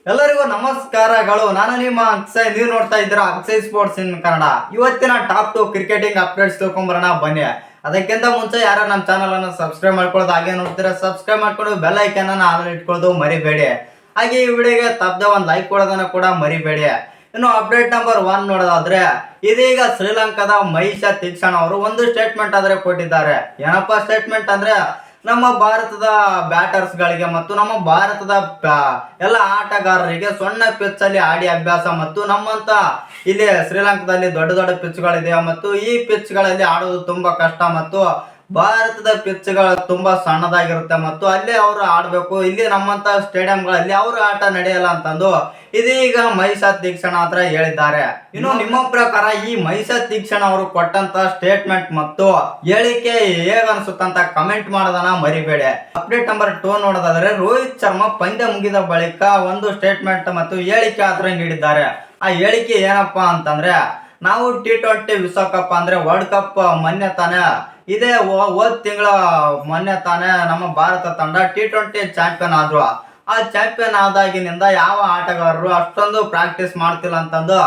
ಎಲ್ಲರಿಗೂ ನಮಸ್ಕಾರಗಳು. ನಾನು ನಿಮ್ಮ ಅಕ್ಷಯ್. ನೀವು ನೋಡ್ತಾ ಇದ್ದೀರಾ ಅಕ್ಷಯ್ ಸ್ಪೋರ್ಟ್ಸ್ ಇನ್ ಕನ್ನಡ. ಇವತ್ತಿನ ಟಾಪ್ 2 ಕ್ರಿಕೆಟಿಂಗ್ ಅಪ್ಡೇಟ್ಸ್ ತಿಳ್ಕೊಂಬರೋಣ ಬನ್ನಿ. ಅದಕ್ಕಿಂತ ಮುಂಚೆ ಯಾರು ನಮ್ಮ ಚಾನಲ್ ಅನ್ನು ಸಬ್ಸ್ಕ್ರೈಬ್ ಮಾಡ್ಕೊಳ್ಳೋದು ಹಾಗೆ ನೋಡ್ತೀರಾ ಸಬ್ಸ್ಕ್ರೈಬ್ ಮಾಡ್ಕೊಂಡು ಬೆಲ್ ಐಕನ್ ಅನ್ನು ಆನ್ ಇಟ್ಕೊಳ್ಳೋದು ಮರಿಬೇಡಿ. ಹಾಗೆ ಈ ವಿಡಿಯೋಗೆ ತಪ್ಪದೆ ಒಂದು ಲೈಕ್ ಕೊಡೋದನ್ನು ಕೂಡ ಮರಿಬೇಡಿ. ಇನ್ನು ಅಪ್ಡೇಟ್ ನಂಬರ್ 1 ನೋಡೋದಾದ್ರೆ, ಇದೀಗ ಶ್ರೀಲಂಕಾದ ಮಹೀಶ ತೀಕ್ಷಣ ಅವರು ಒಂದು ಸ್ಟೇಟ್ಮೆಂಟ್ ಆದ್ರೆ ಕೊಟ್ಟಿದ್ದಾರೆ. ಏನಪ್ಪಾ ಸ್ಟೇಟ್ಮೆಂಟ್ ಅಂದ್ರೆ, ನಮ್ಮ ಭಾರತದ ಬ್ಯಾಟರ್ಸ್ ಗಳಿಗೆ ಮತ್ತು ನಮ್ಮ ಭಾರತದ ಎಲ್ಲ ಆಟಗಾರರಿಗೆ ಸಣ್ಣ ಪಿಚ್ ಅಲ್ಲಿ ಆಡಿ ಅಭ್ಯಾಸ ಮತ್ತು ನಮ್ಮಂತ ಇಲ್ಲಿ ಶ್ರೀಲಂಕಾದಲ್ಲಿ ದೊಡ್ಡ ದೊಡ್ಡ ಪಿಚ್ಗಳಿದೆ ಮತ್ತು ಈ ಪಿಚ್ಗಳಲ್ಲಿ ಆಡೋದು ತುಂಬಾ ಕಷ್ಟ ಮತ್ತು ಭಾರತದ ಪಿಚ್ಗಳು ತುಂಬಾ ಸಣ್ಣದಾಗಿರುತ್ತೆ ಮತ್ತು ಅಲ್ಲಿ ಅವರು ಆಡಬೇಕು. ಇಲ್ಲಿ ನಮ್ಮಂತ ಸ್ಟೇಡಿಯಂಗಳಲ್ಲಿ ಅವರು ಆಟ ನಡೆಯಲ್ಲ ಅಂತಂದು ಇದೀಗ ಮಹೀಶ ತೀಕ್ಷಣ ಹತ್ರ ಹೇಳಿದ್ದಾರೆ. ಇನ್ನು ನಿಮ್ಮ ಪ್ರಕಾರ ಈ ಮಹೀಶ ತೀಕ್ಷಣ ಅವರು ಕೊಟ್ಟಂತ ಸ್ಟೇಟ್ಮೆಂಟ್ ಮತ್ತು ಹೇಳಿಕೆ ಹೇಗನ್ಸುತ್ತಂತ ಕಮೆಂಟ್ ಮಾಡೋದನ್ನ ಮರಿಬೇಡಿ. ಅಪ್ಡೇಟ್ ನಂಬರ್ 2 ನೋಡೋದಾದ್ರೆ, ರೋಹಿತ್ ಶರ್ಮಾ ಪಂದ್ಯ ಮುಗಿದ ಬಳಿಕ ಒಂದು ಸ್ಟೇಟ್ಮೆಂಟ್ ಮತ್ತು ಹೇಳಿಕೆ ಹತ್ರ ನೀಡಿದ್ದಾರೆ. ಆ ಹೇಳಿಕೆ ಏನಪ್ಪಾ ಅಂತಂದ್ರೆ, ನಾವು T20 ವಿಶ್ವಕಪ್ ಅಂದ್ರೆ ವರ್ಲ್ಡ್ ಕಪ್ ಮೊನ್ನೆ ತಾನೇ ಇದೇ ಹೋದ್ ತಿಂಗಳ ಮೊನ್ನೆ ತಾನೇ ನಮ್ಮ ಭಾರತ ತಂಡ T20 ಚಾಂಪಿಯನ್ ಆದ್ರು. ಆ ಚಾಂಪಿಯನ್ ಆದಾಗಿನಿಂದ ಯಾವ ಆಟಗಾರರು ಅಷ್ಟೊಂದು ಪ್ರಾಕ್ಟೀಸ್ ಮಾಡ್ತಿಲ್ಲ ಅಂತಂದು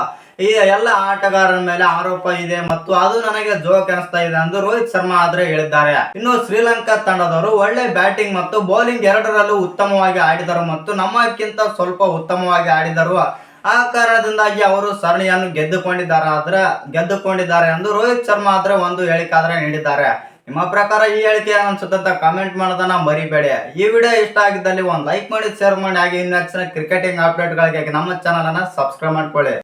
ಈ ಎಲ್ಲ ಆಟಗಾರರ ಮೇಲೆ ಆರೋಪ ಇದೆ ಮತ್ತು ಅದು ನನಗೆ ಜೋಕ್ ಅನಿಸ್ತಾ ಇದೆ ಎಂದು ರೋಹಿತ್ ಶರ್ಮಾ ಆದ್ರೆ ಹೇಳಿದ್ದಾರೆ. ಇನ್ನು ಶ್ರೀಲಂಕಾ ತಂಡದವರು ಒಳ್ಳೆ ಬ್ಯಾಟಿಂಗ್ ಮತ್ತು ಬೌಲಿಂಗ್ ಎರಡರಲ್ಲೂ ಉತ್ತಮವಾಗಿ ಆಡಿದರು ಮತ್ತು ನಮ್ಮಕ್ಕಿಂತ ಸ್ವಲ್ಪ ಉತ್ತಮವಾಗಿ ಆಡಿದರು. ಆ ಕಾರಣದಿಂದಾಗಿ ಅವರು ಸರಣಿಯನ್ನು ಗೆದ್ದುಕೊಂಡಿದ್ದಾರೆ ಎಂದು ರೋಹಿತ್ ಶರ್ಮಾ ಆದ್ರೆ ಒಂದು ಹೇಳಿಕೆ ಆದ್ರೆ ನೀಡಿದ್ದಾರೆ. ನಿಮ್ಮ ಪ್ರಕಾರ ಈ ಹೇಳಿಕೆ ಅನ್ಸುತ್ತೆ ಅಂತ ಕಾಮೆಂಟ್ ಮಾಡೋದನ್ನ ಮರಿಬೇಡಿ. ಈ ವಿಡಿಯೋ ಇಷ್ಟ ಆಗಿದ್ದಲ್ಲಿ ಒಂದು ಲೈಕ್ ಮಾಡಿ, ಶೇರ್ ಮಾಡಿ, ಹಾಗೆ ಇನ್ನು ಹೆಚ್ಚಿನ ಕ್ರಿಕೆಟಿಂಗ್ ಅಪ್ಡೇಟ್ಗಳಿಗೆ ನಮ್ಮ ಚಾನಲ್ ಅನ್ನ ಸಬ್ಸ್ಕ್ರೈಬ್ ಮಾಡ್ಕೊಳ್ಳಿ.